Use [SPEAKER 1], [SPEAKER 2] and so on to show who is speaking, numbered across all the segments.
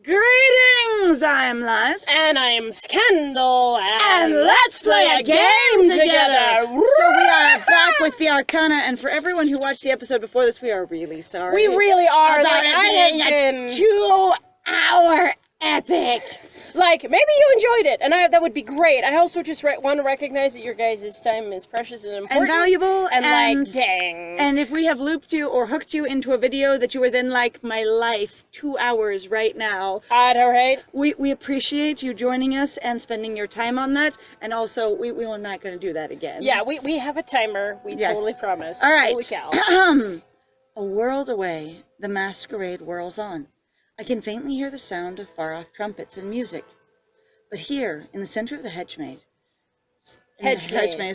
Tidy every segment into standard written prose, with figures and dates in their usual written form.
[SPEAKER 1] Greetings, I'm Liz.
[SPEAKER 2] And I'm Scandal,
[SPEAKER 1] And let's play a game together! So we are back with the Arcana, and for everyone who watched the episode before this, we are really sorry.
[SPEAKER 2] We really are.
[SPEAKER 1] About
[SPEAKER 2] Like,
[SPEAKER 1] it
[SPEAKER 2] I have
[SPEAKER 1] being
[SPEAKER 2] been...
[SPEAKER 1] a 2-hour epic.
[SPEAKER 2] Like, maybe you enjoyed it, and that would be great. I also just want to recognize that your guys' time is precious and important.
[SPEAKER 1] And valuable,
[SPEAKER 2] and like, dang.
[SPEAKER 1] And if we have looped you or hooked you into a video that you were then like, my life, 2 hours right now.
[SPEAKER 2] Alright.
[SPEAKER 1] We appreciate you joining us and spending your time on that, and also, we are not going to do that again.
[SPEAKER 2] Yeah, we have a timer. We totally promise.
[SPEAKER 1] All right.
[SPEAKER 2] Holy cow.
[SPEAKER 1] A world away, the masquerade whirls on. I can faintly hear the sound of far-off trumpets and music. But here, in the center of the hedge maze,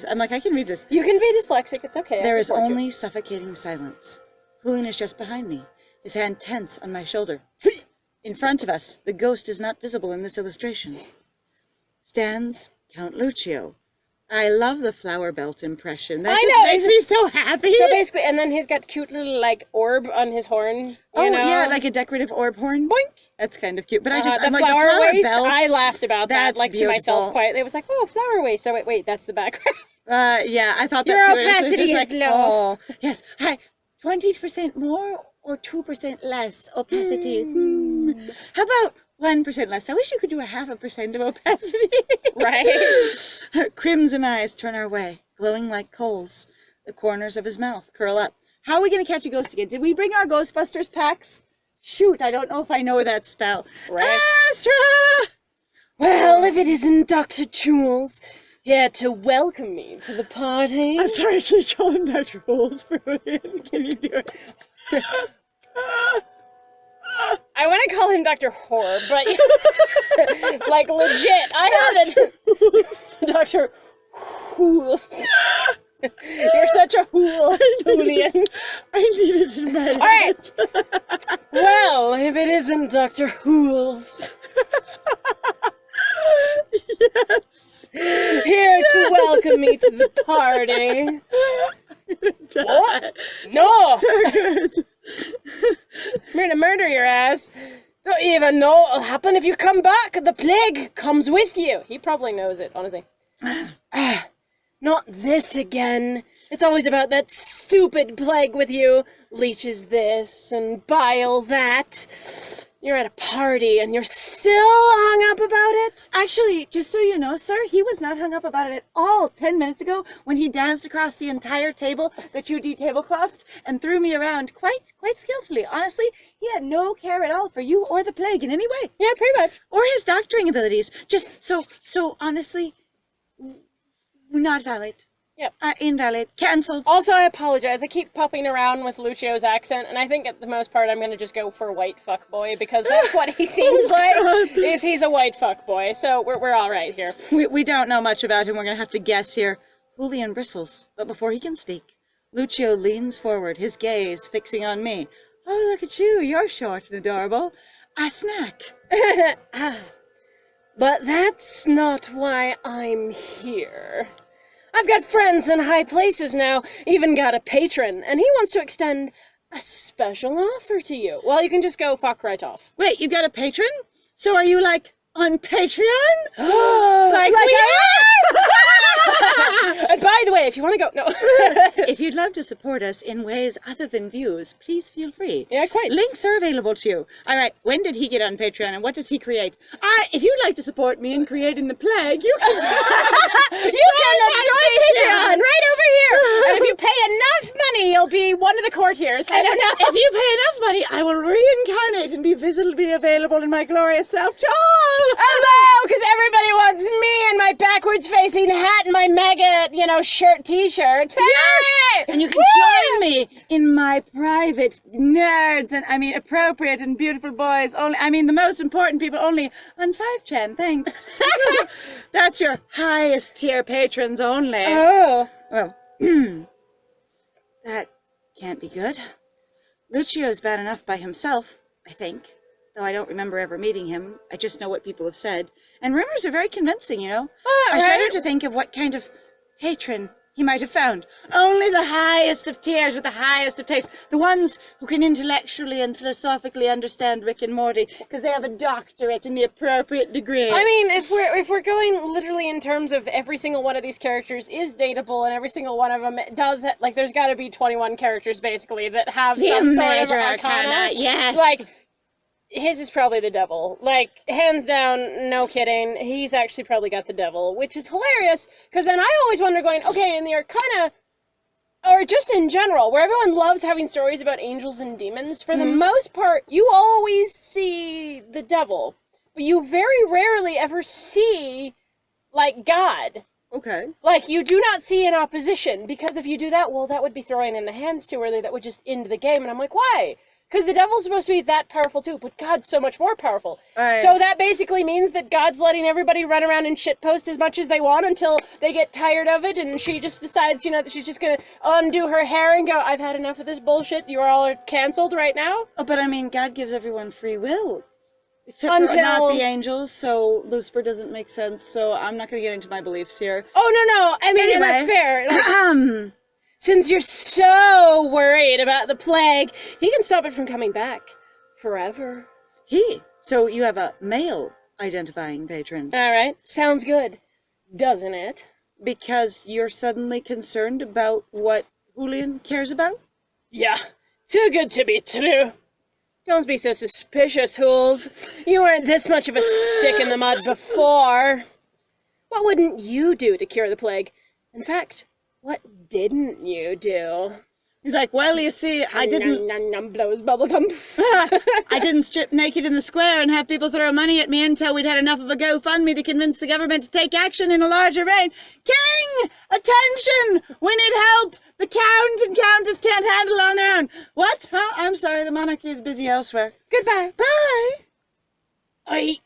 [SPEAKER 1] I'm like, I can read this.
[SPEAKER 2] You can be dyslexic, it's okay.
[SPEAKER 1] There is only suffocating silence. Julian is just behind me, his hand tense on my shoulder. In front of us, the ghost is not visible in this illustration. Stands Count Lucio. I love the flower belt impression. That just makes me so happy.
[SPEAKER 2] So basically, and then he's got cute little, like, orb on his horn. You know?
[SPEAKER 1] Yeah, like a decorative orb horn.
[SPEAKER 2] Boink.
[SPEAKER 1] That's kind of cute. But I'm
[SPEAKER 2] the
[SPEAKER 1] like,
[SPEAKER 2] flower
[SPEAKER 1] the flower
[SPEAKER 2] waist,
[SPEAKER 1] belt.
[SPEAKER 2] I laughed about that, like,
[SPEAKER 1] beautiful.
[SPEAKER 2] to myself quietly. It was like, oh, flower waist. Oh, wait, that's the background.
[SPEAKER 1] Yeah, I thought that
[SPEAKER 2] Your
[SPEAKER 1] too.
[SPEAKER 2] opacity is low.
[SPEAKER 1] Oh, yes. Hi, 20% more or 2% less opacity? How about 1% less? I wish you could do 0.5% of opacity.
[SPEAKER 2] Right?
[SPEAKER 1] Crimson eyes turn our way, glowing like coals. The corners of his mouth curl up. How are we going to catch a ghost again? Did we bring our Ghostbusters packs? Shoot, I don't know if I know that spell.
[SPEAKER 2] Right.
[SPEAKER 1] Astra!
[SPEAKER 2] Well, if it isn't Dr. Jules here to welcome me to the party.
[SPEAKER 1] I'm sorry, can you call him Dr. Hools for me? Can you do it?
[SPEAKER 2] I want to call him Dr. Whore, but like legit, I had it. Dr. Hools. You're such a hool, Julian.
[SPEAKER 1] I need it in my head.
[SPEAKER 2] All right. Well, if it isn't Dr. Hools.
[SPEAKER 1] Yes.
[SPEAKER 2] Here to welcome me to the party. What? No!
[SPEAKER 1] So good.
[SPEAKER 2] I'm here to murder your ass. Don't even know what'll happen if you come back. The plague comes with you. He probably knows it, honestly. Not this again. It's always about that stupid plague with you. Leeches this and bile that. You're at a party and you're still hung up about it?
[SPEAKER 1] Actually, just so you know, sir, he was not hung up about it at all 10 minutes ago when he danced across the entire table that you de-tableclothed and threw me around quite skillfully. Honestly, he had no care at all for you or the plague in any way.
[SPEAKER 2] Yeah, pretty much.
[SPEAKER 1] Or his doctoring abilities. Just so honestly, not valid.
[SPEAKER 2] Yep.
[SPEAKER 1] Invalid. Cancelled.
[SPEAKER 2] Also, I apologize. I keep popping around with Lucio's accent, and I think at the most part I'm going to just go for white fuckboy, because that's what he seems like, is he's a white fuckboy. So we're all right here.
[SPEAKER 1] We don't know much about him. We're going to have to guess here. Julian bristles, but before he can speak, Lucio leans forward, his gaze fixing on me. Oh, look at you. You're short and adorable. A snack.
[SPEAKER 2] But that's not why I'm here. I've got friends in high places now, even got a patron, and he wants to extend a special offer to you. Well, you can just go fuck right off.
[SPEAKER 1] Wait, you got a patron? So are you, like, on Patreon?
[SPEAKER 2] like we are! And by the way, if you want to go... No.
[SPEAKER 1] If you'd love to support us in ways other than views, please feel free.
[SPEAKER 2] Yeah, quite.
[SPEAKER 1] Links are available to you. All right, when did he get on Patreon and what does he create? If you'd like to support me in creating the plague, you can...
[SPEAKER 2] you can join Patreon right over here. And if you pay enough money, you'll be one of the courtiers. I don't know.
[SPEAKER 1] If you pay enough money, I will reincarnate and be visibly available in my glorious self to all.
[SPEAKER 2] Hello, because everybody wants me and my backwards-facing hat and my mega, shirt, t-shirt.
[SPEAKER 1] Yes! And you can join me in my private nerds and, appropriate and beautiful boys only. The most important people only on 5chan, thanks. That's your highest tier patrons only.
[SPEAKER 2] Oh.
[SPEAKER 1] Well, that can't be good. Lucio's bad enough by himself, I think. Though I don't remember ever meeting him. I just know what people have said. And rumors are very convincing, I shudder to think of what kind of patron he might have found. Only the highest of tiers with the highest of tastes. The ones who can intellectually and philosophically understand Rick and Morty, because they have a doctorate in the appropriate degree.
[SPEAKER 2] I mean, if we're going literally in terms of every single one of these characters is dateable, and every single one of them does, like, there's got to be 21 characters, basically, that have some sort of arcana.
[SPEAKER 1] Yes.
[SPEAKER 2] Like, his is probably the devil. Like, hands down, no kidding. He's actually probably got the devil, which is hilarious, because then I always wonder going, okay, in the Arcana, or just in general, where everyone loves having stories about angels and demons, for the most part, you always see the devil, but you very rarely ever see, like, God.
[SPEAKER 1] Okay.
[SPEAKER 2] Like, you do not see an opposition, because if you do that, well, that would be throwing in the hands too early, that would just end the game, and I'm like, why? Because the devil's supposed to be that powerful too, but God's so much more powerful. So that basically means that God's letting everybody run around and shitpost as much as they want until they get tired of it, and she just decides, you know, that she's just gonna undo her hair and go, I've had enough of this bullshit, you are all cancelled right now?
[SPEAKER 1] Oh, but I mean, God gives everyone free will. Except for not the angels, so Lucifer doesn't make sense, so I'm not gonna get into my beliefs here.
[SPEAKER 2] Oh, no, I mean,
[SPEAKER 1] Anyway.
[SPEAKER 2] that's fair. Like, since you're so worried about the plague, he can stop it from coming back. Forever.
[SPEAKER 1] So you have a male identifying patron.
[SPEAKER 2] Alright, sounds good. Doesn't it?
[SPEAKER 1] Because you're suddenly concerned about what Julian cares about?
[SPEAKER 2] Yeah, too good to be true. Don't be so suspicious, Hools. You weren't this much of a stick in the mud before. What wouldn't you do to cure the plague? In fact, what didn't you do?
[SPEAKER 1] He's like, well, you see, I didn't...
[SPEAKER 2] Blows bubblegum.
[SPEAKER 1] I didn't strip naked in the square and have people throw money at me until we'd had enough of a GoFundMe to convince the government to take action in a larger way. King! Attention! We need help! The Count and Countess can't handle it on their own. What? Huh? I'm sorry, the monarchy is busy elsewhere. Goodbye. Bye!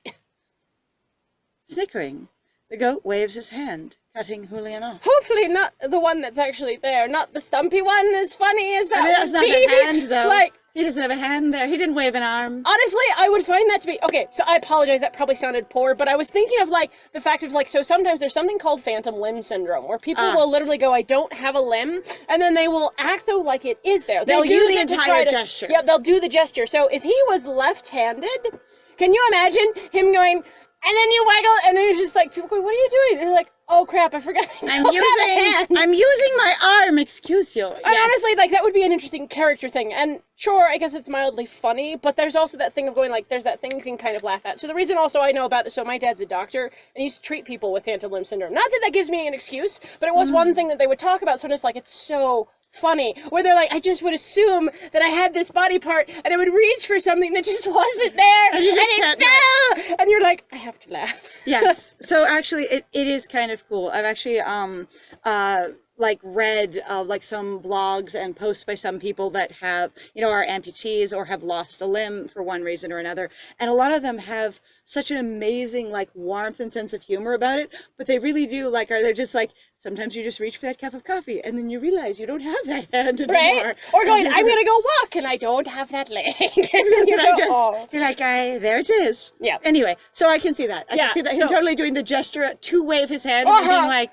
[SPEAKER 1] Snickering, the goat waves his hand, cutting Julian off.
[SPEAKER 2] Hopefully not the one that's actually there, not the stumpy one, as funny as that
[SPEAKER 1] that's
[SPEAKER 2] would
[SPEAKER 1] not
[SPEAKER 2] be.
[SPEAKER 1] a hand, though.
[SPEAKER 2] Like,
[SPEAKER 1] he doesn't have a hand there. He didn't wave an arm.
[SPEAKER 2] honestly, I would find that to be... Okay, so I apologize, that probably sounded poor, but I was thinking of, like, the fact of, like, so sometimes there's something called phantom limb syndrome, where people will literally go, I don't have a limb, and then they will act, though, like it is there. They'll
[SPEAKER 1] do
[SPEAKER 2] use
[SPEAKER 1] the
[SPEAKER 2] it to
[SPEAKER 1] entire
[SPEAKER 2] try to...
[SPEAKER 1] gesture.
[SPEAKER 2] Yeah, they'll do the gesture. So if he was left-handed, can you imagine him going... And then you waggle, and then you're just like, people go, what are you doing? And you're like, oh crap, I forgot I don't have a hand.
[SPEAKER 1] I'm using my arm, excuse you.
[SPEAKER 2] And honestly, like, that would be an interesting character thing. And sure, I guess it's mildly funny, but there's also that thing of going, like, there's that thing you can kind of laugh at. So the reason also I know about this, so my dad's a doctor, and he used to treat people with phantom limb syndrome. Not that that gives me an excuse, but it was one thing that they would talk about, so it's like, it's so funny, where they're like, I just would assume that I had this body part, and I would reach for something that just wasn't there, and it fell! And you're like, I have to laugh.
[SPEAKER 1] Yes. So actually, it is kind of cool. I've actually like read like some blogs and posts by some people that have, you know, are amputees or have lost a limb for one reason or another, and a lot of them have such an amazing like warmth and sense of humor about it, but they really do like, they're just like, sometimes you just reach for that cup of coffee and then you realize you don't have that hand anymore.
[SPEAKER 2] Right? Or going, I'm gonna go walk and I don't have that leg. And
[SPEAKER 1] you're like, there it is.
[SPEAKER 2] Yeah.
[SPEAKER 1] Anyway, so I can see that. I can see that him totally doing the gesture to wave his hand and being like,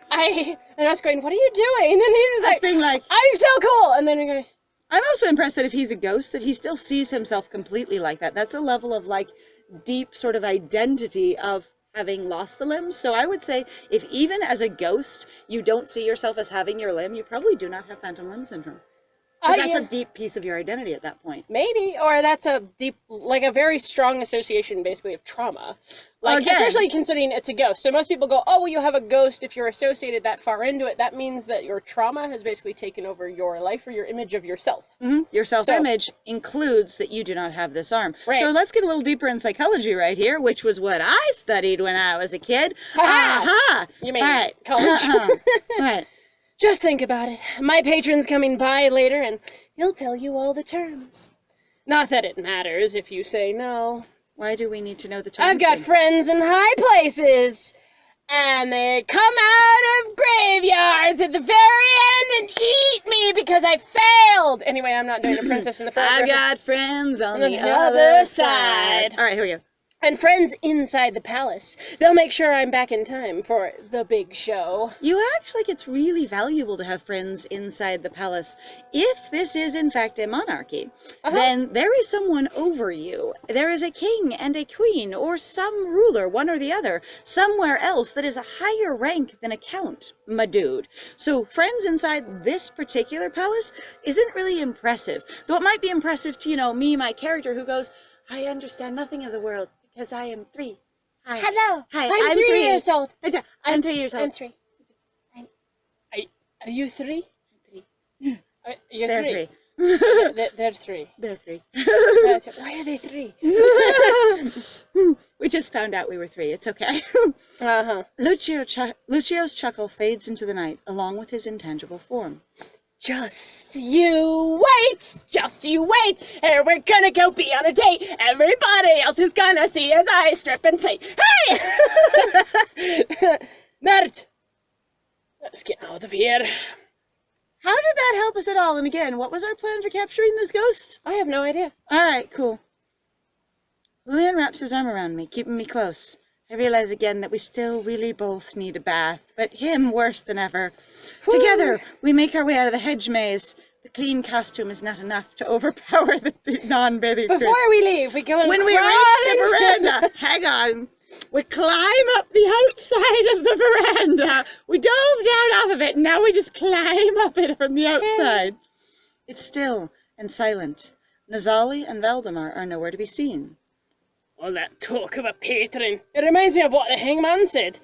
[SPEAKER 2] and I was going, what are you doing? And he was like,
[SPEAKER 1] being like,
[SPEAKER 2] I'm so cool. And then you're going,
[SPEAKER 1] I'm also impressed that if he's a ghost, that he still sees himself completely like that. That's a level of like deep sort of identity of having lost the limbs. So I would say if even as a ghost you don't see yourself as having your limb, you probably do not have phantom limb syndrome. That's a deep piece of your identity at that point.
[SPEAKER 2] Maybe, or that's a deep, like a very strong association basically of trauma. Like,
[SPEAKER 1] well,
[SPEAKER 2] especially considering it's a ghost. So most people go, oh, well, you have a ghost. If you're associated that far into it, that means that your trauma has basically taken over your life or your image of yourself.
[SPEAKER 1] Mm-hmm. Your self-image includes that you do not have this arm.
[SPEAKER 2] Right.
[SPEAKER 1] So let's get a little deeper in psychology right here, which was what I studied when I was a kid.
[SPEAKER 2] Aha! You mean college?
[SPEAKER 1] All right.
[SPEAKER 2] Just think about it. My patron's coming by later, and he'll tell you all the terms. Not that it matters if you say no.
[SPEAKER 1] Why do we need to know the terms?
[SPEAKER 2] I've got friends in high places, and they come out of graveyards at the very end and eat me because I failed. Anyway, I'm not doing a Princess in the Front.
[SPEAKER 1] I've got friends on the
[SPEAKER 2] other side.
[SPEAKER 1] All right, here we go.
[SPEAKER 2] And friends inside the palace. They'll make sure I'm back in time for the big show.
[SPEAKER 1] You act like it's really valuable to have friends inside the palace. If this is in fact a monarchy, then there is someone over you. There is a king and a queen, or some ruler, one or the other, somewhere else that is a higher rank than a count, my dude. So friends inside this particular palace isn't really impressive. Though it might be impressive to, you know, me, my character, who goes, I understand nothing of the world. Because I am 3. Hi.
[SPEAKER 2] Hello.
[SPEAKER 1] Hi,
[SPEAKER 2] I'm 3 years old.
[SPEAKER 1] I'm 3 years old.
[SPEAKER 2] I'm 3. Are you 3?
[SPEAKER 1] I'm 3.
[SPEAKER 2] You're
[SPEAKER 1] They're
[SPEAKER 2] 3.
[SPEAKER 1] 3.
[SPEAKER 2] They're 3.
[SPEAKER 1] They're 3.
[SPEAKER 2] Why are they 3?
[SPEAKER 1] We just found out we were 3. It's okay. Lucio's chuckle fades into the night, along with his intangible form.
[SPEAKER 2] Just you wait! Just you wait! And we're gonna go be on a date! Everybody else is gonna see as I strip and fade! Hey! Nerd! Let's get out of here.
[SPEAKER 1] How did that help us at all? And again, what was our plan for capturing this ghost?
[SPEAKER 2] I have no idea.
[SPEAKER 1] Alright, cool. Julian wraps his arm around me, keeping me close. I realize again that we still really both need a bath, but him worse than ever. Together, we make our way out of the hedge maze. The clean costume is not enough to overpower the non-bathing suit.
[SPEAKER 2] Before we leave, we go and
[SPEAKER 1] When we reach the veranda, hang on, we climb up the outside of the veranda. We dove down off of it, and now we just climb up it from the outside. It's still and silent. Nazali and Valdemar are nowhere to be seen.
[SPEAKER 2] All that talk of a patron. It reminds me of what the hangman said.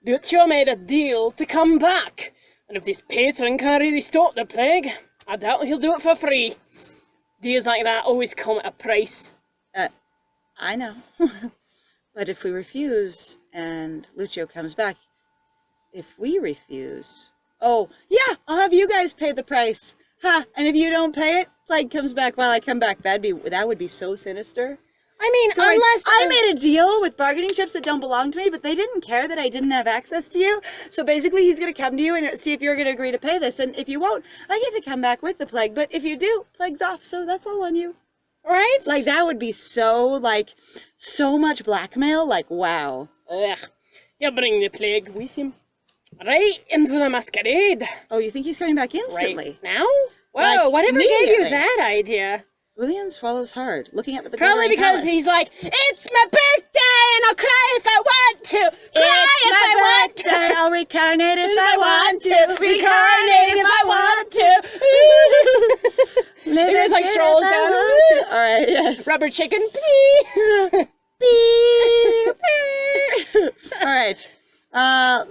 [SPEAKER 2] Lucio made a deal to come back. And if this patron can't really stop the plague, I doubt he'll do it for free. Deals like that always come at a price.
[SPEAKER 1] I know. But if we refuse, and Lucio comes back, if we refuse... Oh, yeah, I'll have you guys pay the price. Ha! And if you don't pay it, plague comes back while I come back. That would be so sinister.
[SPEAKER 2] I mean, unless...
[SPEAKER 1] I made a deal with bargaining chips that don't belong to me, but they didn't care that I didn't have access to you. So basically, he's going to come to you and see if you're going to agree to pay this. And if you won't, I get to come back with the plague. But if you do, plague's off. So that's all on you.
[SPEAKER 2] Right?
[SPEAKER 1] Like, that would be so much blackmail. Like, wow.
[SPEAKER 2] Ugh. He'll bring the plague with him. Right into the masquerade.
[SPEAKER 1] Oh, you think he's coming back instantly?
[SPEAKER 2] Right now? Whoa, whatever gave you that idea?
[SPEAKER 1] Julian swallows hard, looking up at the
[SPEAKER 2] Probably because he's like, it's my birthday and I'll cry if I want to. Cry if I want to.
[SPEAKER 1] I'll reincarnate if I want to.
[SPEAKER 2] Reincarnate if I want to. Maybe it's like strolls down.
[SPEAKER 1] All right, yes.
[SPEAKER 2] Rubber chicken. Pee.
[SPEAKER 1] All right.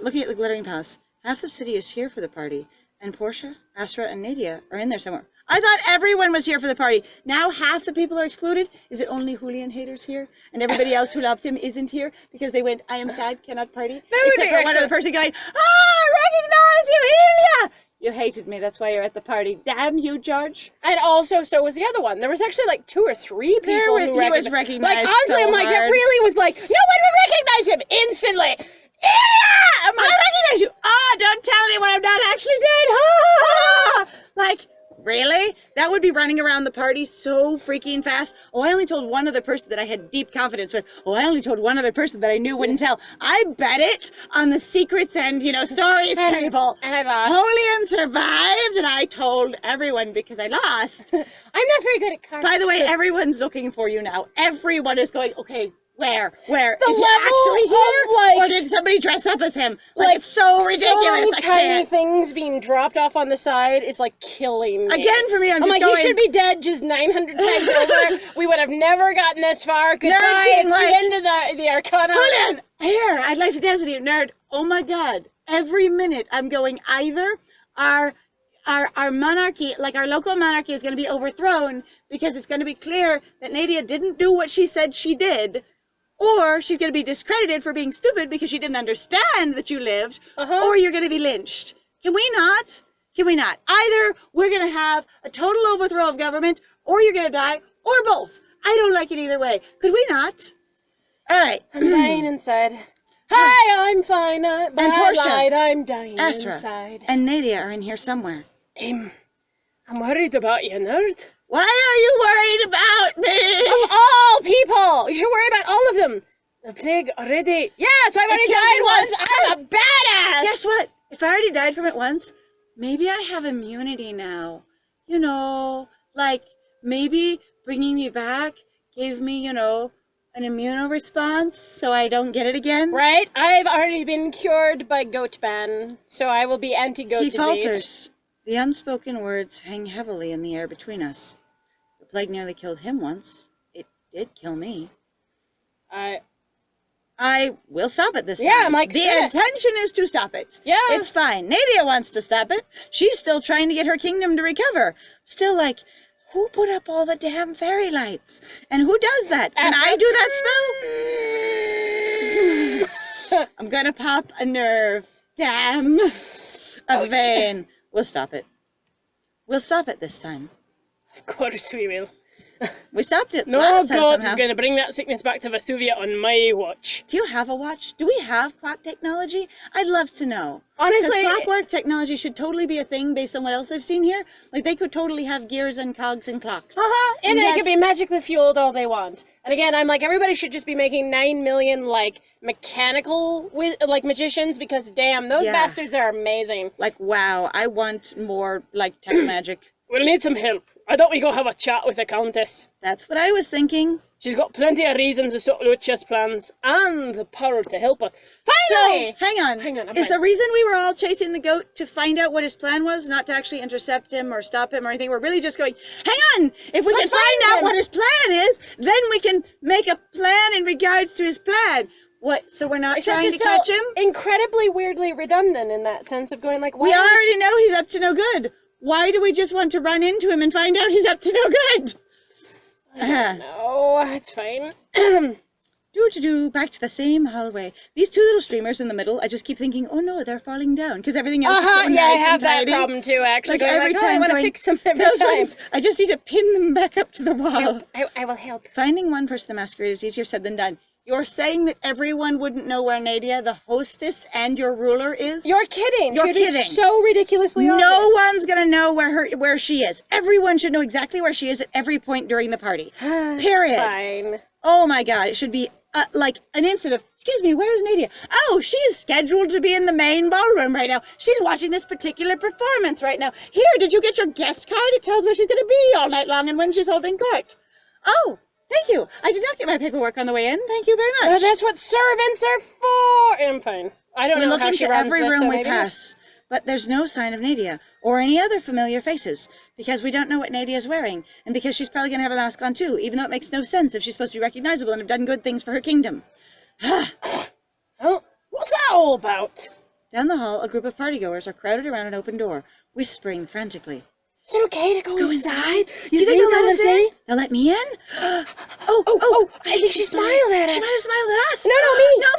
[SPEAKER 1] Looking at the glittering palace. Half the city is here for the party, and Portia, Astra, and Nadia are in there somewhere. I thought everyone was here for the party. Now half the people are excluded. Is it only Julian haters here? And everybody else who loved him isn't here because they went, I am sad, cannot party? Except for one other person going, I recognize you, Helia! You hated me, that's why you're at the party. Damn you, George.
[SPEAKER 2] And also, so was the other one. There was actually like 2 or 3 people who
[SPEAKER 1] was recognized.
[SPEAKER 2] Like, honestly,
[SPEAKER 1] so
[SPEAKER 2] I'm like,
[SPEAKER 1] hard.
[SPEAKER 2] it really was like, no one would recognize him instantly. Helia! I'm like,
[SPEAKER 1] I recognize you. Oh, don't tell anyone I'm not actually dead. Ha! Like, really? That would be running around the party so freaking fast. Oh, I only told one other person that I had deep confidence with. Oh, I only told one other person that I knew wouldn't tell. I bet it on the secrets and, stories table.
[SPEAKER 2] And I lost.
[SPEAKER 1] Julian survived, and I told everyone because I lost.
[SPEAKER 2] I'm not very good at cards.
[SPEAKER 1] By the way, everyone's looking for you now. Everyone is going, okay, where? Is he
[SPEAKER 2] level
[SPEAKER 1] actually here?
[SPEAKER 2] of, like-
[SPEAKER 1] or did somebody dress up as him? Like, it's so ridiculous.
[SPEAKER 2] So many tiny things being dropped off on the side is like killing me.
[SPEAKER 1] Again, for me, I'm just
[SPEAKER 2] like,
[SPEAKER 1] going...
[SPEAKER 2] he should be dead just 900 times over. We would have never gotten this far. Goodbye.
[SPEAKER 1] Nerd being
[SPEAKER 2] It's
[SPEAKER 1] like,
[SPEAKER 2] the end of the Arcana.
[SPEAKER 1] Julian, here, I'd like to dance with you, nerd. Oh my God. Every minute I'm going either our monarchy, like our local monarchy, is going to be overthrown because it's going to be clear that Nadia didn't do what she said she did, or she's going to be discredited for being stupid because she didn't understand that you lived, or you're going to be lynched. Can we not? Either we're going to have a total overthrow of government, or you're going to die, or both. I don't like it either way. Could we not? All right.
[SPEAKER 2] I'm dying inside. Hi, I'm fine. And
[SPEAKER 1] Portia,
[SPEAKER 2] I'm dying
[SPEAKER 1] Astra,
[SPEAKER 2] inside.
[SPEAKER 1] and Nadia are in here somewhere.
[SPEAKER 2] I'm worried about you, nerd.
[SPEAKER 1] Why are you worried about me?
[SPEAKER 2] Of all people! You should worry about all of them. The plague already? Yes, I've already died once! I'm a badass!
[SPEAKER 1] Guess what? If I already died from it once, maybe I have immunity now. You know, like, maybe bringing me back gave me, you know, an immune response so I don't get it again.
[SPEAKER 2] Right? I've already been cured by goat ban, so I will be anti-goat disease.
[SPEAKER 1] He falters. The unspoken words hang heavily in the air between us. The plague nearly killed him once. It did kill me. I will stop it this time.
[SPEAKER 2] Yeah, I'm like,
[SPEAKER 1] the intention is to stop it.
[SPEAKER 2] Yeah.
[SPEAKER 1] It's fine. Nadia wants to stop it. She's still trying to get her kingdom to recover. Still like, who put up all the damn fairy lights? And who does that? Can I do that spell? I'm gonna pop a nerve. Damn. A vein. We'll stop it. We'll stop it this time.
[SPEAKER 2] Of course we will.
[SPEAKER 1] We stopped it
[SPEAKER 2] No
[SPEAKER 1] last time
[SPEAKER 2] god
[SPEAKER 1] somehow.
[SPEAKER 2] is going to bring that sickness back to Vesuvia on my watch.
[SPEAKER 1] Do you have a watch? Do we have clock technology? I'd love to know.
[SPEAKER 2] Honestly,
[SPEAKER 1] because clockwork technology should totally be a thing based on what else I've seen here. Like, they could totally have gears and cogs and clocks.
[SPEAKER 2] And it could be magically fueled all they want. And again, I'm like, everybody should just be making 9 million, like, mechanical, like, magicians, because damn, those bastards are amazing.
[SPEAKER 1] Like, wow, I want more, like, tech magic.
[SPEAKER 2] We'll need some help. I thought we go have a chat with the Countess.
[SPEAKER 1] That's what I was thinking.
[SPEAKER 2] She's got plenty of reasons to sort Lucia's plans, and the power to help us. Finally!
[SPEAKER 1] So, hang on. Is the reason we were all chasing the goat to find out what his plan was, not to actually intercept him or stop him or anything? We're really just going, hang on! If we can find out what his plan is, then we can make a plan in regards to his plan. What, so we're not trying to catch him?
[SPEAKER 2] Incredibly weirdly redundant in that sense of going like, why
[SPEAKER 1] we already know he's up to no good. Why do we just want to run into him and find out he's up to no good?
[SPEAKER 2] No, it's fine.
[SPEAKER 1] Back to the same hallway. These two little streamers in the middle, I just keep thinking, oh no, they're falling down. Because everything else is so nice
[SPEAKER 2] I have
[SPEAKER 1] and tidy.
[SPEAKER 2] that problem too, actually.
[SPEAKER 1] Like, every time
[SPEAKER 2] I want to fix them every time.
[SPEAKER 1] Ones, I just need to pin them back up to the wall.
[SPEAKER 2] I will help.
[SPEAKER 1] Finding one person the masquerade is easier said than done. You're saying that everyone wouldn't know where Nadia, the hostess, and your ruler is?
[SPEAKER 2] You're kidding.
[SPEAKER 1] You're kidding.
[SPEAKER 2] So ridiculously obvious.
[SPEAKER 1] No one's gonna know where she is. Everyone should know exactly where she is at every point during the party. Period.
[SPEAKER 2] Fine.
[SPEAKER 1] Oh my god, it should be like an instant of, excuse me, where's Nadia? Oh, she's scheduled to be in the main ballroom right now. She's watching this particular performance right now. Here, did you get your guest card? It tells where she's gonna be all night long and when she's holding court. Oh. Thank you. I did not get my paperwork on the way in. Thank you very much.
[SPEAKER 2] Well, that's what servants are for. I'm fine. I don't know how she runs
[SPEAKER 1] every
[SPEAKER 2] this,
[SPEAKER 1] room
[SPEAKER 2] so
[SPEAKER 1] we
[SPEAKER 2] maybe
[SPEAKER 1] pass, but there's no sign of Nadia or any other familiar faces because we don't know what Nadia's wearing, and because she's probably going to have a mask on too, even though it makes no sense if she's supposed to be recognizable and have done good things for her kingdom.
[SPEAKER 2] Oh, what's that all about?
[SPEAKER 1] Down the hall, a group of partygoers are crowded around an open door, whispering frantically.
[SPEAKER 2] Is it okay to go inside?
[SPEAKER 1] You think they'll let us in? They'll let me in? Oh,
[SPEAKER 2] I think she smiled at us.
[SPEAKER 1] She might have smiled at us.
[SPEAKER 2] No, me.
[SPEAKER 1] Not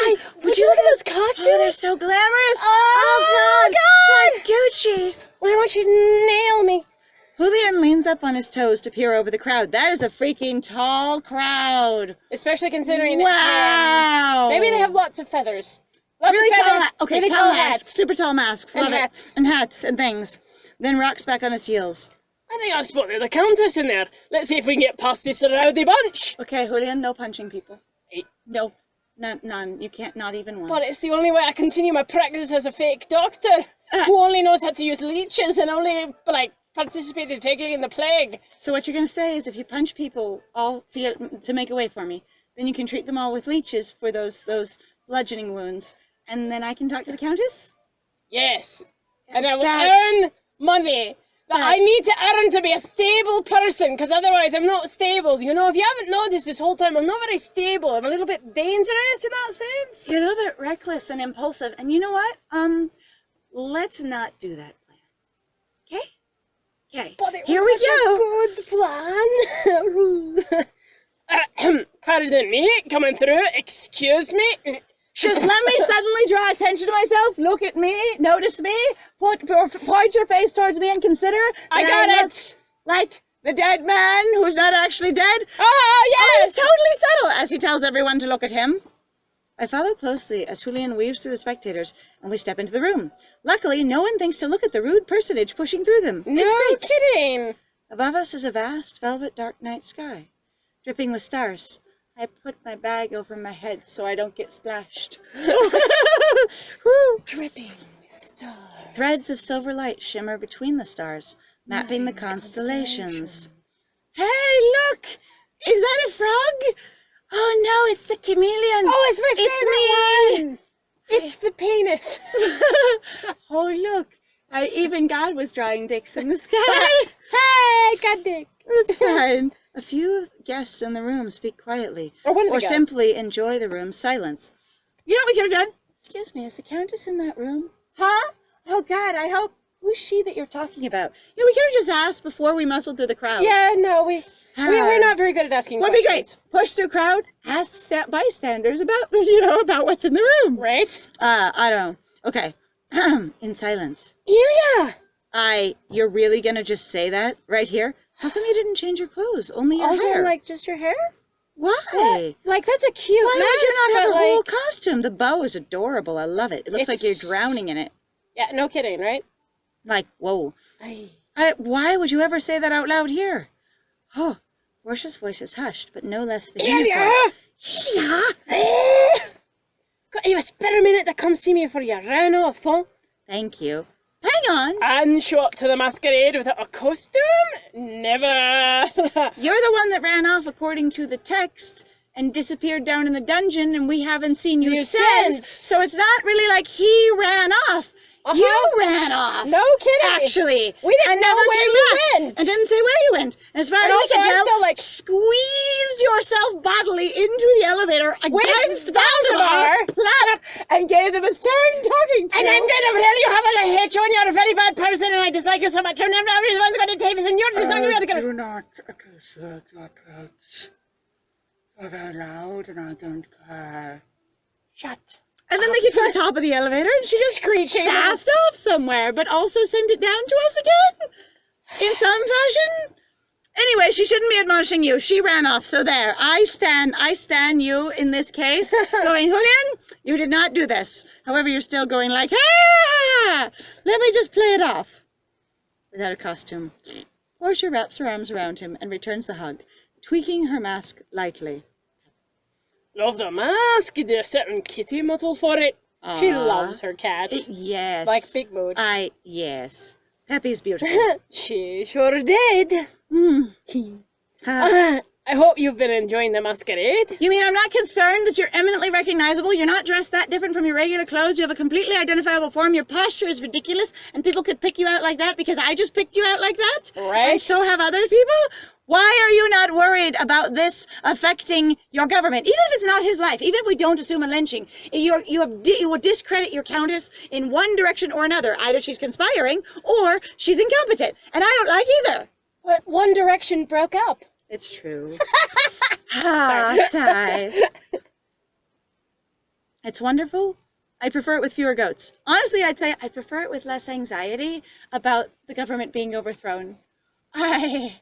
[SPEAKER 1] me.
[SPEAKER 2] Would you look at those costumes?
[SPEAKER 1] Oh, they're so glamorous.
[SPEAKER 2] Oh, God.
[SPEAKER 1] It's like Gucci.
[SPEAKER 2] Why won't you nail me?
[SPEAKER 1] Julian leans up on his toes to peer over the crowd. That is a freaking tall crowd.
[SPEAKER 2] Especially considering
[SPEAKER 1] wow.
[SPEAKER 2] Maybe they have lots of feathers. Lots
[SPEAKER 1] really
[SPEAKER 2] of feathers.
[SPEAKER 1] tall,
[SPEAKER 2] really
[SPEAKER 1] tall
[SPEAKER 2] hats.
[SPEAKER 1] masks. Super tall masks.
[SPEAKER 2] And
[SPEAKER 1] Love
[SPEAKER 2] hats.
[SPEAKER 1] It. And hats and things. Then rocks back on his heels.
[SPEAKER 2] I think I spotted the Countess in there. Let's see if we can get past this rowdy bunch.
[SPEAKER 1] Okay, Julian, no punching people.
[SPEAKER 2] Hey.
[SPEAKER 1] No, none. You can't, not even one.
[SPEAKER 2] But it's the only way I continue my practice as a fake doctor who only knows how to use leeches and only, like, participated vaguely in the plague.
[SPEAKER 1] So what you're going to say is if you punch people all to make a way for me, then you can treat them all with leeches for those bludgeoning wounds, and then I can talk to the Countess?
[SPEAKER 2] Yes. And I will earn money that I need to earn to be a stable person, because otherwise I'm not stable. You know, if you haven't noticed this whole time, I'm not very stable. I'm a little bit dangerous in that sense.
[SPEAKER 1] You're a little bit reckless and impulsive. And you know what? Let's not do that plan. Okay? Okay.
[SPEAKER 2] But it
[SPEAKER 1] Here
[SPEAKER 2] was a good plan. Pardon me, coming through. Excuse me.
[SPEAKER 1] Just let me suddenly draw attention to myself. Look at me. Notice me. Point your face towards me and consider.
[SPEAKER 2] I got it.
[SPEAKER 1] Like the dead man who's not actually dead.
[SPEAKER 2] Oh, yes.
[SPEAKER 1] Oh, he's totally subtle as he tells everyone to look at him. I follow closely as Julian weaves through the spectators, and we step into the room. Luckily, no one thinks to look at the rude personage pushing through them.
[SPEAKER 2] No
[SPEAKER 1] it's great.
[SPEAKER 2] kidding.
[SPEAKER 1] Above us is a vast, velvet, dark night sky, dripping with stars. I put my bag over my head so I don't get splashed.
[SPEAKER 2] Dripping with stars.
[SPEAKER 1] Threads of silver light shimmer between the stars, mapping the constellations. Hey, look! Is that a frog? Oh no, it's the chameleon.
[SPEAKER 2] Oh, it's my favorite one! It's the penis.
[SPEAKER 1] Oh, look. Even God was drawing dicks in the sky.
[SPEAKER 2] Hey, God dick.
[SPEAKER 1] It's fine. A few guests in the room speak quietly, or simply enjoy the room's silence. You know what we could have done? Excuse me, is the Countess in that room? Huh? Oh, God, I hope. Who's she that you're talking about? You know, we could have just asked before we muscled through the crowd.
[SPEAKER 2] Yeah, no, we're not very good at asking questions.
[SPEAKER 1] Would be great. Push through crowd, ask bystanders about, about what's in the room.
[SPEAKER 2] Right?
[SPEAKER 1] I don't know. Okay. In silence.
[SPEAKER 2] Ilya!
[SPEAKER 1] You're really gonna just say that right here? How come you didn't change your clothes? Only your hair.
[SPEAKER 2] Like, just your hair?
[SPEAKER 1] Why?
[SPEAKER 2] What? Like, that's a cute
[SPEAKER 1] Why
[SPEAKER 2] mask,
[SPEAKER 1] would you not have a
[SPEAKER 2] like...
[SPEAKER 1] whole costume? The bow is adorable. I love it. It looks like you're drowning in it.
[SPEAKER 2] Yeah, no kidding, right?
[SPEAKER 1] Like, whoa. Why would you ever say that out loud here? Oh, Portia's voice is hushed, but no less
[SPEAKER 2] Ilya!
[SPEAKER 1] Ilya!
[SPEAKER 2] Got you a spare minute to come see me before you ran off, huh?
[SPEAKER 1] Thank you. Hang on.
[SPEAKER 2] And show up to the masquerade without a costume? Never.
[SPEAKER 1] You're the one that ran off according to the text and disappeared down in the dungeon, and we haven't seen you since. So it's not really like he ran off. You ran off.
[SPEAKER 2] No kidding.
[SPEAKER 1] Actually.
[SPEAKER 2] We didn't know where you went.
[SPEAKER 1] I didn't say where you went. As far as I can tell,
[SPEAKER 2] still, like,
[SPEAKER 1] squeezed yourself bodily into the elevator against Valdemar, and gave them a stern talking to.
[SPEAKER 2] And I'm going to tell you how much I hate you, and you're a very bad person, and I dislike you so much, and everyone's going to take this, and you're just not going to be able to get it.
[SPEAKER 3] Do not assert your approach. You're very loud, and I don't care.
[SPEAKER 2] Shut.
[SPEAKER 1] And then they get to the top of the elevator, and she just
[SPEAKER 2] screeching
[SPEAKER 1] faffed off somewhere, but also sent it down to us again in some fashion. Anyway, she shouldn't be admonishing you. She ran off, so there. I stand you in this case, going, Julian, you did not do this. However, you're still going like, ah, let me just play it off. Without a costume. Portia wraps her arms around him and returns the hug, tweaking her mask lightly.
[SPEAKER 2] Love the mask. There's a certain kitty mottle for it.
[SPEAKER 1] Aww.
[SPEAKER 2] She loves her cat.
[SPEAKER 1] Yes.
[SPEAKER 2] Like Big Mood.
[SPEAKER 1] Yes. Peppy's beautiful.
[SPEAKER 2] She sure did. I hope you've been enjoying the masquerade.
[SPEAKER 1] You mean I'm not concerned that you're eminently recognizable? You're not dressed that different from your regular clothes. You have a completely identifiable form. Your posture is ridiculous, and people could pick you out like that because I just picked you out like that?
[SPEAKER 2] Right.
[SPEAKER 1] And so have other people? Why are you not worried about this affecting your government? Even if it's not his life, even if we don't assume a lynching, you will discredit your countess in one direction or another. Either she's conspiring or she's incompetent, and I don't like either.
[SPEAKER 2] But One Direction broke up.
[SPEAKER 1] It's true. Sigh. It's wonderful. I prefer it with fewer goats. Honestly, I'd say I prefer it with less anxiety about the government being overthrown. And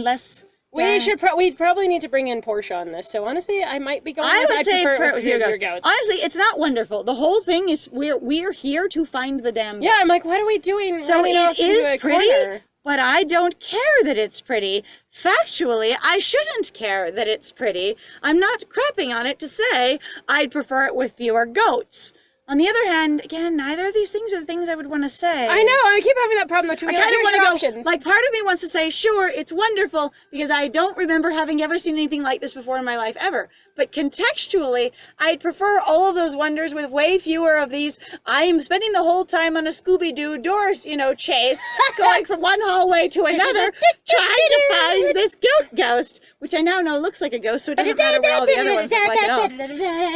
[SPEAKER 1] less.
[SPEAKER 2] We'd probably need to bring in Portia on this. So honestly, I might be going.
[SPEAKER 1] I would say
[SPEAKER 2] prefer
[SPEAKER 1] it with fewer goats. Honestly, it's not wonderful. The whole thing is we're here to find the damn goat.
[SPEAKER 2] Yeah, I'm like, what are we doing?
[SPEAKER 1] So it is pretty.
[SPEAKER 2] Corner?
[SPEAKER 1] But I don't care that it's pretty. Factually, I shouldn't care that it's pretty. I'm not crapping on it to say I'd prefer it with fewer goats. On the other hand, again, neither of these things are the things I would want to say.
[SPEAKER 2] I know, I keep having that problem though.
[SPEAKER 1] I kind of want to go, options. Like, part of me wants to say, sure, it's wonderful, because I don't remember having ever seen anything like this before in my life, ever. But contextually, I'd prefer all of those wonders with way fewer of these. I'm spending the whole time on a Scooby-Doo door, chase, going from one hallway to another, trying to find this goat ghost, which I now know looks like a ghost, so it doesn't matter what all the other ones look like at all.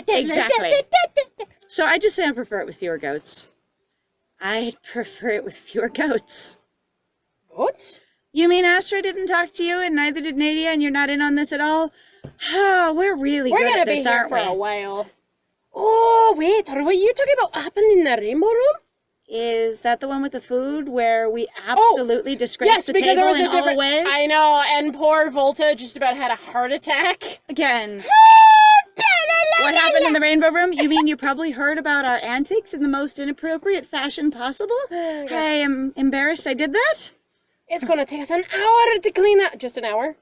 [SPEAKER 1] Exactly. So I just say I prefer it with fewer goats. I'd prefer it with fewer goats.
[SPEAKER 2] Goats?
[SPEAKER 1] You mean Astra didn't talk to you, and neither did Nadia, and you're not in on this at all? We're really good at this, aren't we?
[SPEAKER 2] We're gonna be here for a while. Oh, wait, are you talking about what happened in the Rainbow Room?
[SPEAKER 1] Is that the one with the food where we absolutely disgraced the table in all ways?
[SPEAKER 2] I know, and poor Volta just about had a heart attack.
[SPEAKER 1] Again. What happened in the Rainbow Room? You mean you probably heard about our antics in the most inappropriate fashion possible? I am embarrassed I did that.
[SPEAKER 2] It's gonna take us an hour to clean that. Just an hour?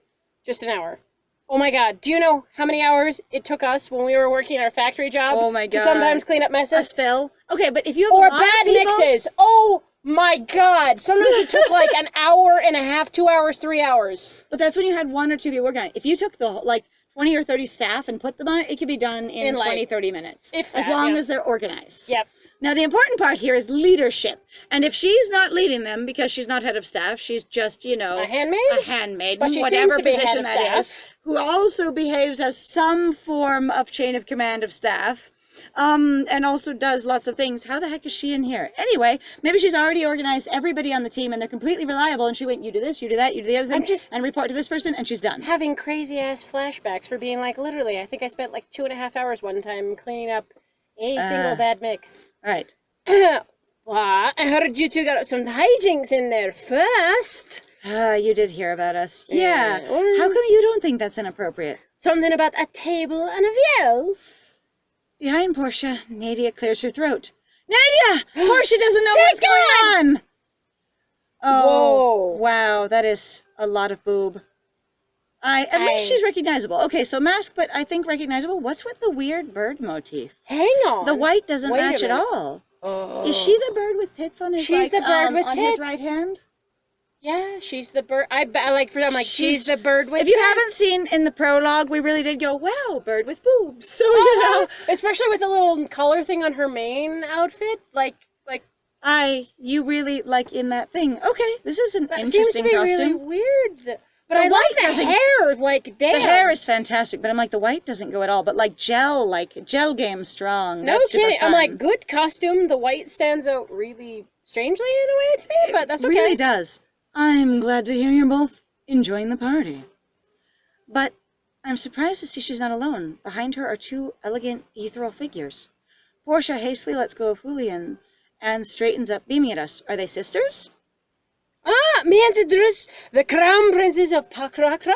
[SPEAKER 2] Just an hour. Oh my god, do you know how many hours it took us when we were working our factory job
[SPEAKER 1] Oh my
[SPEAKER 2] to
[SPEAKER 1] God.
[SPEAKER 2] sometimes clean up
[SPEAKER 1] A
[SPEAKER 2] messes?
[SPEAKER 1] spill. Okay, but if you have
[SPEAKER 2] Or
[SPEAKER 1] a lot
[SPEAKER 2] bad
[SPEAKER 1] of people,
[SPEAKER 2] mixes. Oh my god. Sometimes it took like an hour and a half, 2 hours, 3 hours.
[SPEAKER 1] but that's when you had 1 or 2 people working on it. If you took the like 20 or 30 staff and put them on it, it could be done in
[SPEAKER 2] like,
[SPEAKER 1] 20, 30 minutes.
[SPEAKER 2] if
[SPEAKER 1] as
[SPEAKER 2] that,
[SPEAKER 1] long
[SPEAKER 2] yeah.
[SPEAKER 1] as they're organized.
[SPEAKER 2] Yep.
[SPEAKER 1] Now, the important part here is leadership. And if she's not leading them because she's not head of staff, she's just, you know,
[SPEAKER 2] A handmaid?
[SPEAKER 1] a handmaid,
[SPEAKER 2] But she
[SPEAKER 1] whatever
[SPEAKER 2] seems to be head
[SPEAKER 1] position
[SPEAKER 2] of
[SPEAKER 1] that
[SPEAKER 2] staff.
[SPEAKER 1] is, who also behaves as some form of chain of command of staff, and also does lots of things. How the heck is she in here? Anyway, maybe she's already organized everybody on the team and they're completely reliable, and she went, you do this, you do that, you do the other thing, and report to this person, and she's done.
[SPEAKER 2] Having crazy ass flashbacks for being like, literally, I think I spent like 2.5 hours one time cleaning up a single bad mix.
[SPEAKER 1] All right.
[SPEAKER 2] Well, I heard you two got some hijinks in there first.
[SPEAKER 1] You did hear about us. Yeah.
[SPEAKER 2] Yeah.
[SPEAKER 1] How come you don't think that's inappropriate?
[SPEAKER 2] Something about a table and a view.
[SPEAKER 1] Behind Portia, Nadia clears her throat. Nadia! Portia doesn't know what's going on! Oh,
[SPEAKER 2] Whoa.
[SPEAKER 1] wow, that is a lot of boob. At least she's recognizable. Okay, so mask, but I think recognizable. What's with the weird bird motif?
[SPEAKER 2] Hang on.
[SPEAKER 1] The white doesn't
[SPEAKER 2] Wait a
[SPEAKER 1] match at
[SPEAKER 2] minute.
[SPEAKER 1] all.
[SPEAKER 2] Oh.
[SPEAKER 1] Is she the bird with tits on his
[SPEAKER 2] She's the bird with
[SPEAKER 1] on
[SPEAKER 2] tits.
[SPEAKER 1] his right hand?
[SPEAKER 2] Yeah, she's the bird. I'm like, she's the bird with
[SPEAKER 1] If you
[SPEAKER 2] tits.
[SPEAKER 1] haven't seen in the prologue, we really did go, wow, bird with boobs. So, you
[SPEAKER 2] Uh-huh.
[SPEAKER 1] know.
[SPEAKER 2] Especially with the little collar thing on her main outfit. Like,
[SPEAKER 1] You really like in that thing. Okay, this is an
[SPEAKER 2] that seems
[SPEAKER 1] interesting
[SPEAKER 2] to be
[SPEAKER 1] costume.
[SPEAKER 2] really weird. But
[SPEAKER 1] The
[SPEAKER 2] I
[SPEAKER 1] white
[SPEAKER 2] like the
[SPEAKER 1] doesn't-
[SPEAKER 2] hair. Like, damn.
[SPEAKER 1] The hair is fantastic, but I'm like, the white doesn't go at all. But like gel game strong.
[SPEAKER 2] No
[SPEAKER 1] That's super
[SPEAKER 2] kidding. I'm
[SPEAKER 1] fun.
[SPEAKER 2] like, good costume. The white stands out really strangely in a way to me, but that's okay.
[SPEAKER 1] It really does. I'm glad to hear you're both enjoying the party. But I'm surprised to see she's not alone. Behind her are two elegant, ethereal figures. Portia hastily lets go of Julian and straightens up, beaming at us. Are they sisters?
[SPEAKER 2] Ah, may I introduce the crown princess of Pakrakra?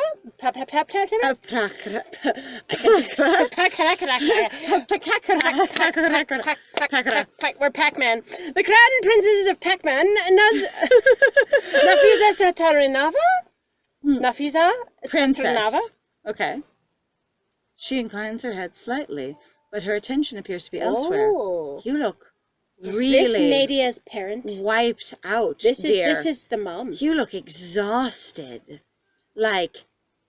[SPEAKER 2] We're Pac-Man. The crown princesses of Pac-Man, Nafisa Satarinava? Nafisa Satarinava?
[SPEAKER 1] Princess. Okay. She inclines her head slightly, but her attention appears to be elsewhere.
[SPEAKER 2] Oh.
[SPEAKER 1] You look
[SPEAKER 2] Is
[SPEAKER 1] really
[SPEAKER 2] this Nadia's parent?
[SPEAKER 1] wiped out,
[SPEAKER 2] This
[SPEAKER 1] dear.
[SPEAKER 2] is the mom.
[SPEAKER 1] You look exhausted. Like,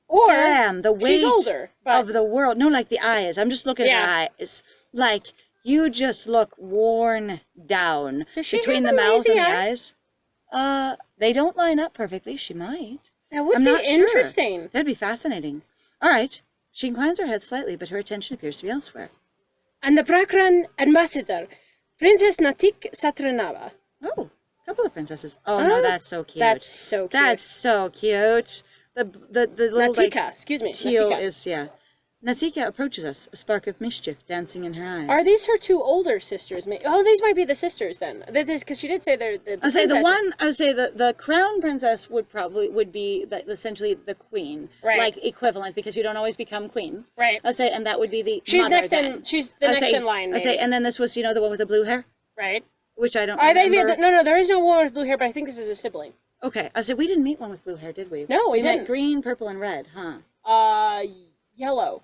[SPEAKER 2] Or
[SPEAKER 1] damn, the weight
[SPEAKER 2] she's older, but
[SPEAKER 1] of the world. No, like the eyes. I'm just looking at her eyes. Like, you just look worn down.
[SPEAKER 2] Does she
[SPEAKER 1] between
[SPEAKER 2] have
[SPEAKER 1] the
[SPEAKER 2] a
[SPEAKER 1] mouth and
[SPEAKER 2] lazy
[SPEAKER 1] the
[SPEAKER 2] eye?
[SPEAKER 1] eyes. They don't line up perfectly. She might.
[SPEAKER 2] that would
[SPEAKER 1] I'm
[SPEAKER 2] be
[SPEAKER 1] not sure.
[SPEAKER 2] interesting.
[SPEAKER 1] That'd be fascinating. All right. She inclines her head slightly, but her attention appears to be elsewhere.
[SPEAKER 2] And the Prakran ambassador, Princess Natik Satranava.
[SPEAKER 1] Oh, a couple of princesses. Oh, no, that's so cute.
[SPEAKER 2] That's so cute.
[SPEAKER 1] That's so cute. The little
[SPEAKER 2] Natika,
[SPEAKER 1] like,
[SPEAKER 2] excuse me.
[SPEAKER 1] teal
[SPEAKER 2] Natika.
[SPEAKER 1] is, yeah. Natika approaches us, a spark of mischief dancing in her eyes.
[SPEAKER 2] Are these her two older sisters? Oh, these might be the sisters then. Because she did say they're the
[SPEAKER 1] I would say the
[SPEAKER 2] princesses.
[SPEAKER 1] one. I would say the crown princess would be essentially the queen,
[SPEAKER 2] Right.
[SPEAKER 1] like equivalent, because you don't always become queen.
[SPEAKER 2] Right.
[SPEAKER 1] I'll say, and that would be the.
[SPEAKER 2] She's
[SPEAKER 1] mother
[SPEAKER 2] next
[SPEAKER 1] then.
[SPEAKER 2] in. She's the next in line.
[SPEAKER 1] I say,
[SPEAKER 2] maybe.
[SPEAKER 1] and then this was, the one with the blue hair,
[SPEAKER 2] Right.
[SPEAKER 1] which I don't.
[SPEAKER 2] Are they
[SPEAKER 1] remember.
[SPEAKER 2] no, there is no one with blue hair, but I think this is a sibling.
[SPEAKER 1] Okay, I said we didn't meet one with blue hair, did we?
[SPEAKER 2] No, we
[SPEAKER 1] met
[SPEAKER 2] didn't.
[SPEAKER 1] green, purple, and red, huh?
[SPEAKER 2] Yellow.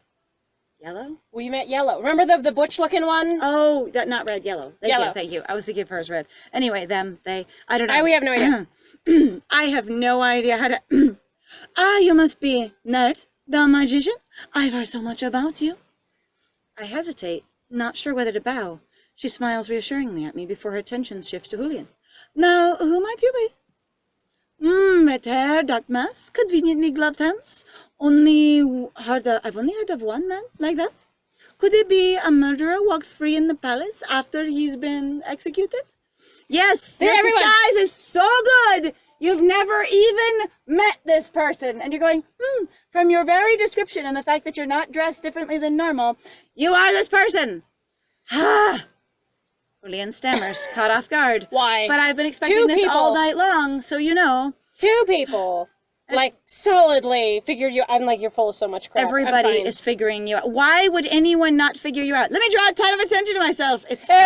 [SPEAKER 1] Yellow?
[SPEAKER 2] We met yellow. Remember the butch-looking one?
[SPEAKER 1] Oh, that not red, yellow.
[SPEAKER 2] Yellow.
[SPEAKER 1] Thank you. I was thinking of hers red. Anyway, them, they. I don't know.
[SPEAKER 2] We have no idea.
[SPEAKER 1] I have no idea how to. You must be Nerd, the magician. I've heard so much about you. I hesitate, not sure whether to bow. She smiles reassuringly at me before her attention shifts to Julian. Now, who might you be? Red hair, dark mask, conveniently gloved hands. I've only heard of one man like that. Could it be a murderer walks free in the palace after he's been executed? Yes, this
[SPEAKER 2] everyone.
[SPEAKER 1] disguise is so good. You've never even met this person. And you're going, from your very description and the fact that you're not dressed differently than normal, you are this person. Julian stammers, caught off guard.
[SPEAKER 2] Why?
[SPEAKER 1] But I've been expecting this all
[SPEAKER 2] people.
[SPEAKER 1] night long, so you know.
[SPEAKER 2] Two people, like, solidly figured you. I'm like, you're full of so much crap.
[SPEAKER 1] Everybody
[SPEAKER 2] I'm fine.
[SPEAKER 1] is figuring you out. Why would anyone not figure you out? Let me draw a ton of attention to myself. It's fine.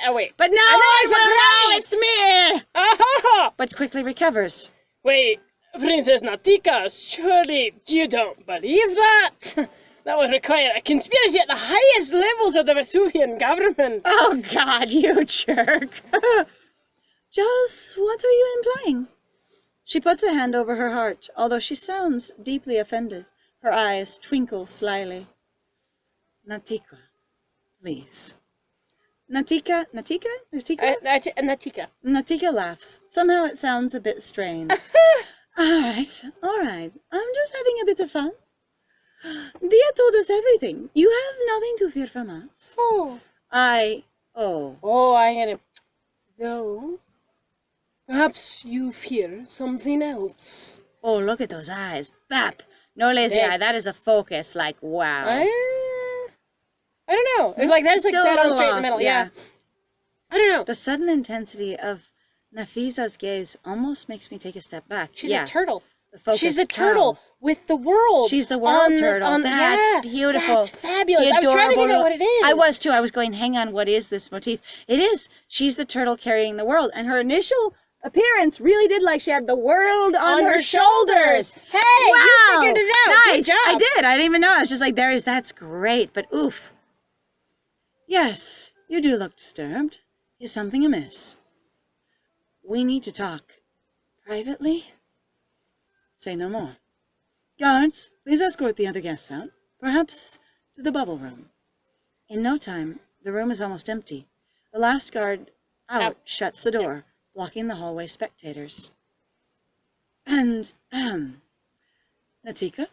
[SPEAKER 2] Oh wait.
[SPEAKER 1] But now
[SPEAKER 2] I'm
[SPEAKER 1] I will know
[SPEAKER 2] surprised.
[SPEAKER 1] it's me.
[SPEAKER 2] Ah,
[SPEAKER 1] But quickly recovers.
[SPEAKER 2] wait. Princess Natika, surely you don't believe that? That would require a conspiracy at the highest levels of the Vesuvian government.
[SPEAKER 1] Oh, God, you jerk. Just what are you implying? She puts a hand over her heart, although she sounds deeply offended. Her eyes twinkle slyly. Natika, please. Natika?
[SPEAKER 2] Natika.
[SPEAKER 1] Natika laughs. Somehow it sounds a bit strained. All right. I'm just having a bit of fun. Dia told us everything. You have nothing to fear from us.
[SPEAKER 2] Oh,
[SPEAKER 1] I
[SPEAKER 2] get it. Though, perhaps you fear something else.
[SPEAKER 1] Oh, look at those eyes. Bap. No lazy eye. That is a focus. Like, wow.
[SPEAKER 2] I don't know. It's like, that is like
[SPEAKER 1] Still
[SPEAKER 2] dead
[SPEAKER 1] a
[SPEAKER 2] on
[SPEAKER 1] little
[SPEAKER 2] straight in the
[SPEAKER 1] off,
[SPEAKER 2] middle.
[SPEAKER 1] yeah.
[SPEAKER 2] Yeah. I don't know.
[SPEAKER 1] The sudden intensity of Nafisa's gaze almost makes me take a step back.
[SPEAKER 2] She's a turtle.
[SPEAKER 1] The focus.
[SPEAKER 2] She's the turtle with the world.
[SPEAKER 1] She's the world turtle. That's beautiful.
[SPEAKER 2] That's fabulous. I was trying to figure out what it is.
[SPEAKER 1] I was too. I was going, hang on, what is this motif? It is. She's the turtle carrying the world. And her initial appearance really did like she had the world on her shoulders.
[SPEAKER 2] Hey,
[SPEAKER 1] wow.
[SPEAKER 2] you figured it out.
[SPEAKER 1] Nice.
[SPEAKER 2] Good job.
[SPEAKER 1] I did. I didn't even know. I was just like, that's great. But oof. Yes, you do look disturbed. Is something amiss? We need to talk. Privately? Say no more. Guards, please escort the other guests out. Perhaps to the bubble room. In no time, the room is almost empty. The last guard out shuts the door, blocking the hallway spectators. And, Natika?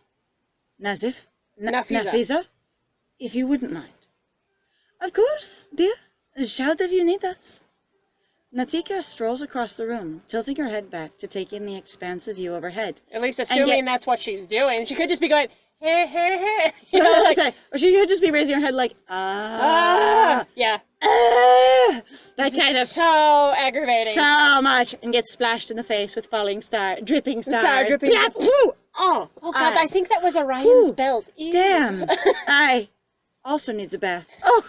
[SPEAKER 1] Nazif? Nafiza? If you wouldn't mind. Of course, dear. Shout if you need us. Natika strolls across the room, tilting her head back to take in the expansive view overhead.
[SPEAKER 2] At least assuming that's what she's doing. She could just be going, hey, hey, hey. You know, like,
[SPEAKER 1] or she could just be raising her head like,
[SPEAKER 2] yeah.
[SPEAKER 1] That kind of
[SPEAKER 2] so aggravating.
[SPEAKER 1] So much, and gets splashed in the face with dripping stars.
[SPEAKER 2] Dripping stars.
[SPEAKER 1] Woo! Oh
[SPEAKER 2] God, I think that was Orion's belt. Ew.
[SPEAKER 1] Damn. I also needs a bath. Oh.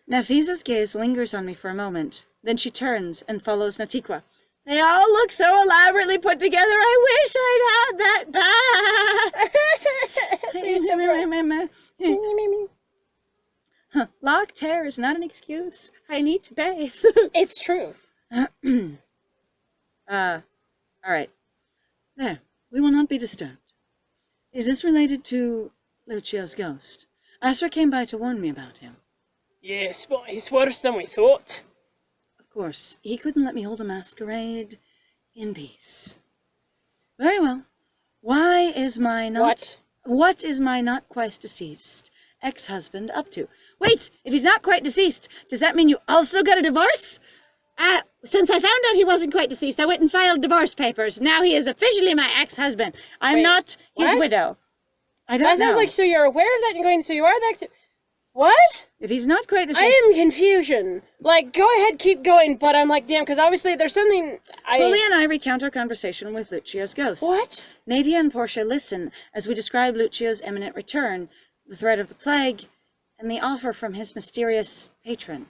[SPEAKER 1] Nafisa's gaze lingers on me for a moment. Then she turns and follows Natikwa. They all look so elaborately put together. I wish I'd had that bath.
[SPEAKER 2] You're so
[SPEAKER 1] gross. Locked hair is not an excuse. I need to bathe.
[SPEAKER 2] It's true.
[SPEAKER 1] All right. There. We will not be disturbed. Is this related to Lucio's ghost? Astra came by to warn me about him.
[SPEAKER 2] Yes, but it's worse than we thought.
[SPEAKER 1] Of course, he couldn't let me hold a masquerade in peace. Very well. What is my not quite deceased ex-husband up to? Wait, if he's not quite deceased, does that mean you also got a divorce? Since I found out he wasn't quite deceased, I went and filed divorce papers. Now he is officially my ex-husband. I'm not his widow. I don't know.
[SPEAKER 2] That sounds like, so you're aware of that and going, so you are the ex... What?
[SPEAKER 1] If he's not quite deceased...
[SPEAKER 2] I am confusion. Like, go ahead, keep going, but I'm like, damn, because obviously there's something...
[SPEAKER 1] Polly and I recount our conversation with Lucio's ghost.
[SPEAKER 2] What?
[SPEAKER 1] Nadia and Portia listen as we describe Lucio's imminent return, the threat of the plague, and the offer from his mysterious patron.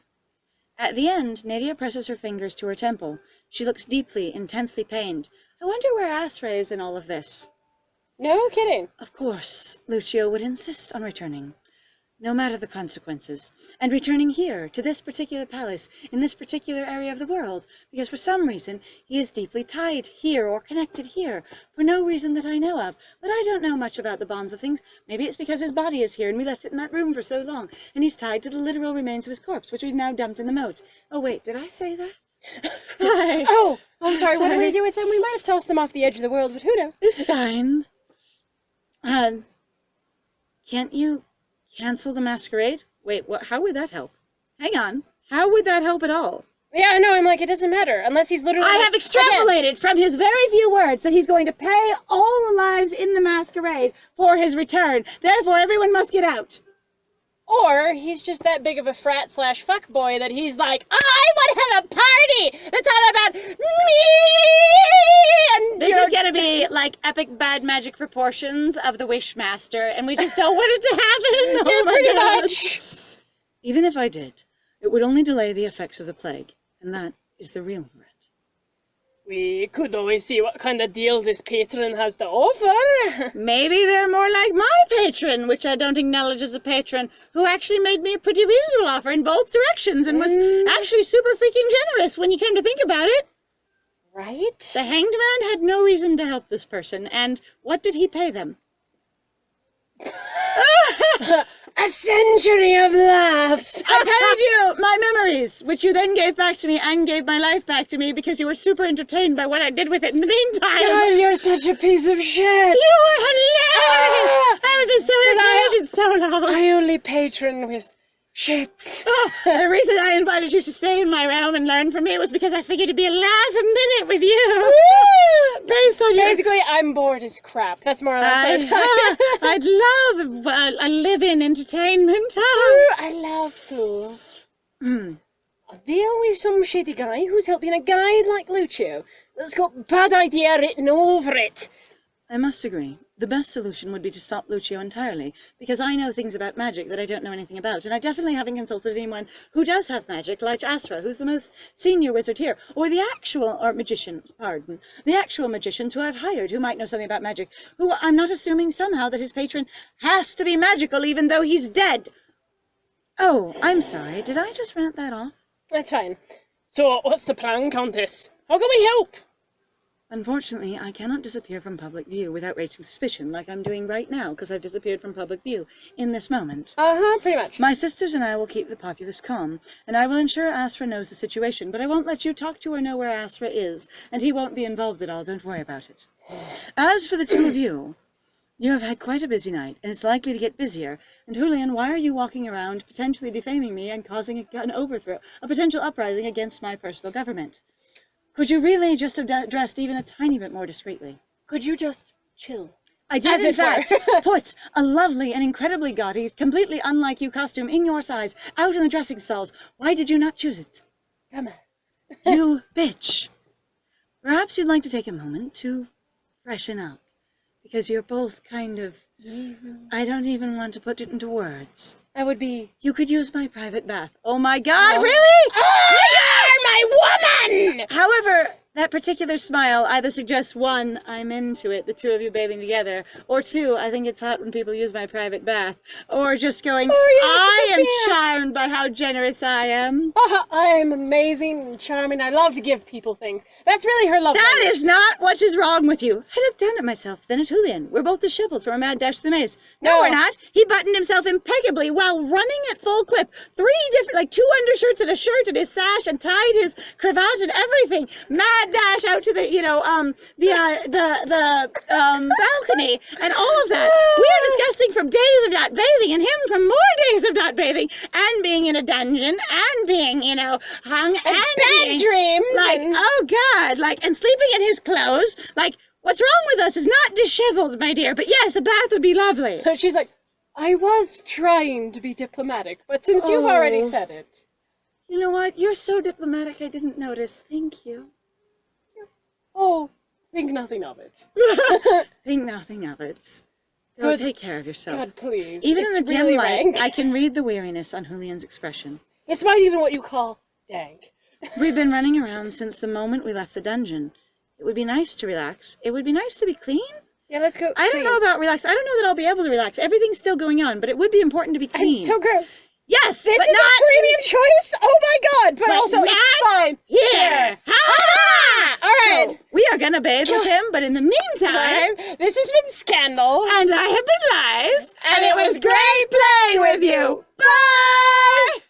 [SPEAKER 1] At the end, Nadia presses her fingers to her temple. She looks deeply, intensely pained. I wonder where Asra is in all of this.
[SPEAKER 2] No kidding.
[SPEAKER 1] Of course, Lucio would insist on returning, no matter the consequences, and returning here, to this particular palace, in this particular area of the world, because for some reason he is deeply tied here or connected here, for no reason that I know of. But I don't know much about the bonds of things. Maybe it's because his body is here and we left it in that room for so long, and he's tied to the literal remains of his corpse, which we've now dumped in the moat. Oh wait, did I say that?
[SPEAKER 2] Oh, I'm sorry, what do we do with them? We might have tossed them off the edge of the world, but who knows?
[SPEAKER 1] It's fine. Can't you cancel the masquerade? Wait, what? How would that help? Hang on. How would that help at all?
[SPEAKER 2] Yeah, no, I'm like, it doesn't matter, unless he's literally...
[SPEAKER 1] I have extrapolated from his very few words that he's going to pay all the lives in the masquerade for his return. Therefore, everyone must get out.
[SPEAKER 2] Or he's just that big of a frat / fuckboy that he's like, I want to have a party that's all about me! And
[SPEAKER 1] this is going to be like epic bad magic proportions of the Wishmaster, and we just don't want it to happen.
[SPEAKER 2] Yeah, pretty much.
[SPEAKER 1] Even if I did, it would only delay the effects of the plague, and that is the real threat.
[SPEAKER 2] We could always see what kind of deal this patron has to offer.
[SPEAKER 1] Maybe they're more like my patron, which I don't acknowledge as a patron, who actually made me a pretty reasonable offer in both directions and was actually super freaking generous when you came to think about it.
[SPEAKER 2] Right?
[SPEAKER 1] The hanged man had no reason to help this person, and what did he pay them?
[SPEAKER 2] A century of laughs!
[SPEAKER 1] I paid you my memories, which you then gave back to me and gave my life back to me because you were super entertained by what I did with it in the meantime.
[SPEAKER 2] God, you're such a piece of shit!
[SPEAKER 1] You were hilarious! I've been so entertained so long.
[SPEAKER 2] I only patron with shits.
[SPEAKER 1] The reason I invited you to stay in my realm and learn from me was because I figured it'd be a laugh a minute with you. Based on your...
[SPEAKER 2] Basically, I'm bored as crap. That's more or less what
[SPEAKER 1] I'd love a live-in entertainment.
[SPEAKER 2] I love fools. I'll deal with some shitty guy who's helping a guide like Lucio that's got bad idea written all over it.
[SPEAKER 1] I must agree. The best solution would be to stop Lucio entirely, because I know things about magic that I don't know anything about, and I definitely haven't consulted anyone who does have magic, like Astra, who's the most senior wizard here, or the actual magicians who I've hired who might know something about magic, who I'm not assuming somehow that his patron has to be magical even though he's dead. Oh, I'm sorry. Did I just rant that off?
[SPEAKER 2] That's fine. So, what's the plan, Countess? How can we help?
[SPEAKER 1] Unfortunately, I cannot disappear from public view without raising suspicion, like I'm doing right now, because I've disappeared from public view in this moment.
[SPEAKER 2] Pretty much.
[SPEAKER 1] My sisters and I will keep the populace calm, and I will ensure Astra knows the situation, but I won't let you talk to or know where Astra is, and he won't be involved at all, don't worry about it. As for the two of you, you have had quite a busy night, and it's likely to get busier, and Julian, why are you walking around potentially defaming me and causing an overthrow, a potential uprising against my personal government? Could you really just have dressed even a tiny bit more discreetly?
[SPEAKER 2] Could you just chill?
[SPEAKER 1] I did, in fact, put a lovely and incredibly gaudy, completely unlike you costume in your size out in the dressing stalls. Why did you not choose it?
[SPEAKER 2] Dumbass.
[SPEAKER 1] You bitch. Perhaps you'd like to take a moment to freshen up, because you're both kind of... I don't even want to put it into words.
[SPEAKER 2] I would be...
[SPEAKER 1] You could use my private bath. Oh my god, really?
[SPEAKER 2] My woman!
[SPEAKER 1] However, that particular smile either suggests, one, I'm into it, the two of you bathing together, or two, I think it's hot when people use my private bath, or just going, I am charmed by how generous I am.
[SPEAKER 2] I am amazing and charming. I love to give people things. That's really her love
[SPEAKER 1] That
[SPEAKER 2] language.
[SPEAKER 1] is not what is wrong with you. I looked down at myself, then at Julian. We're both disheveled from a mad dash to the maze. No, we're not. He buttoned himself impeccably while running at full clip. 3 different, like 2 undershirts and a shirt and his sash and tied his cravat and everything. Mad dash out to the, balcony and all of that. We are disgusting from days of not bathing and him from more days of not bathing and being in a dungeon and being, hung and
[SPEAKER 2] bad
[SPEAKER 1] being,
[SPEAKER 2] dreams.
[SPEAKER 1] oh God, and sleeping in his clothes. What's wrong with us is not disheveled, my dear, but yes, a bath would be lovely.
[SPEAKER 2] She's like, I was trying to be diplomatic, but since you've already said it.
[SPEAKER 1] You know what? You're so diplomatic I didn't notice. Thank you.
[SPEAKER 2] Oh, think nothing of it.
[SPEAKER 1] Think nothing of it. Go take care of yourself.
[SPEAKER 2] God, please.
[SPEAKER 1] Even
[SPEAKER 2] it's
[SPEAKER 1] in the dim
[SPEAKER 2] really
[SPEAKER 1] light,
[SPEAKER 2] rank.
[SPEAKER 1] I can read the weariness on Julian's expression.
[SPEAKER 2] It's not even what you call dank.
[SPEAKER 1] We've been running around since the moment we left the dungeon. It would be nice to relax. It would be nice to be clean.
[SPEAKER 2] Yeah, let's go.
[SPEAKER 1] I don't know about relax. I don't know that I'll be able to relax. Everything's still going on, but it would be important to be clean.
[SPEAKER 2] I'm so gross.
[SPEAKER 1] Yes,
[SPEAKER 2] This
[SPEAKER 1] but
[SPEAKER 2] is
[SPEAKER 1] not
[SPEAKER 2] a premium choice. Oh my God! But also, it's fine.
[SPEAKER 1] Here. Ha ha!
[SPEAKER 2] All right.
[SPEAKER 1] So, we are gonna bathe with him, but in the meantime,
[SPEAKER 2] This has been Scandal.
[SPEAKER 1] and I have been Lies,
[SPEAKER 2] And it was
[SPEAKER 1] great playing with you. Bye.